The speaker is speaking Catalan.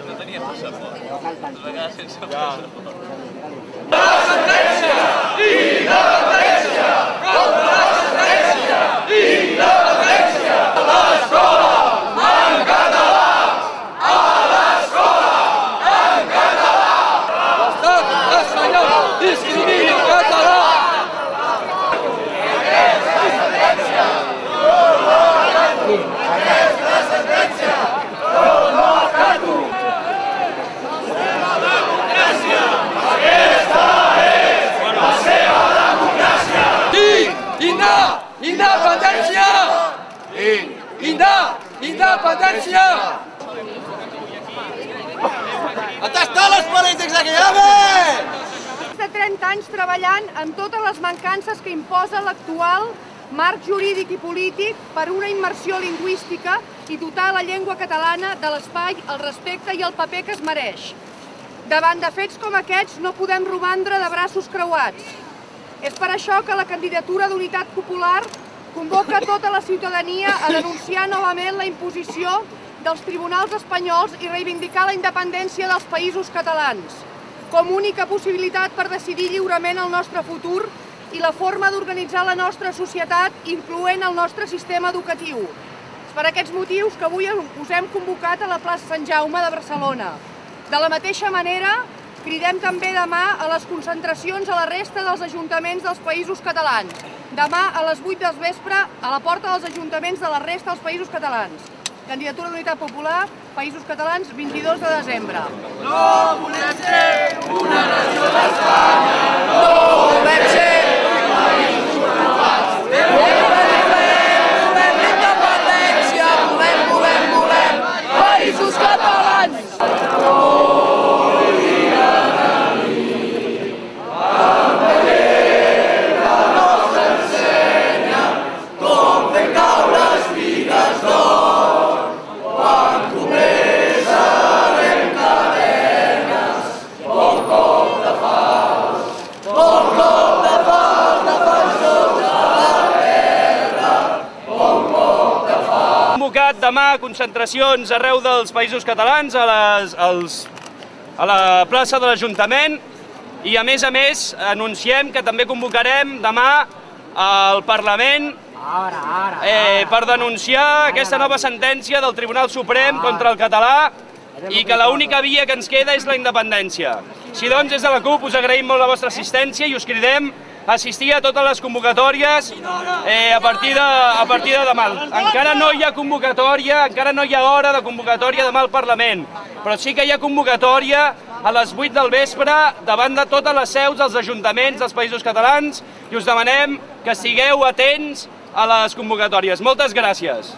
No tenia passaport. A vegades sense passaport. Independència! Contra la sentència! Independència! A l'escola, en català! A l'escola, en català! L'estat espanyol discrimina el català! Aquesta sentència no la acato! Independència! Independència! On estan els polítics aquí? Més de 30 anys treballant amb totes les mancances que imposa l'actual marc jurídic i polític per una immersió lingüística i dotar la llengua catalana de l'espai, el respecte i el paper que es mereix. Davant de fets com aquests no podem romandre de braços creuats. És per això que la candidatura d'Unitat Popular convoca tota la ciutadania a denunciar novament la imposició dels tribunals espanyols i reivindicar la independència dels països catalans, com única possibilitat per decidir lliurement el nostre futur i la forma d'organitzar la nostra societat, incloent el nostre sistema educatiu. És per aquests motius que avui us hem convocat a la plaça Sant Jaume de Barcelona. De la mateixa manera, cridem també demà a les concentracions a la resta dels ajuntaments dels països catalans. Demà a les 8 del vespre a la porta dels ajuntaments de la resta dels països catalans. Candidatura d'Unitat Popular, Països Catalans, 22 de desembre. No volem ser una nació d'Espanya! No volem ser països catalans! Volem independència! Volem països catalans! Convocat demà concentracions arreu dels països catalans a la plaça de l'Ajuntament i a més anunciem que també convocarem demà al Parlament per denunciar aquesta nova sentència del Tribunal Suprem contra el català i que l'única via que ens queda és la independència. Així doncs, des de la CUP us agraïm molt la vostra assistència i us cridem a assistir a totes les convocatòries a partir de demà. Encara no hi ha convocatòria, encara no hi ha hora de convocatòria demà al Parlament, però sí que hi ha convocatòria a les 8 del vespre davant de totes les seus dels ajuntaments dels països catalans i us demanem que estigueu atents a les convocatòries. Moltes gràcies.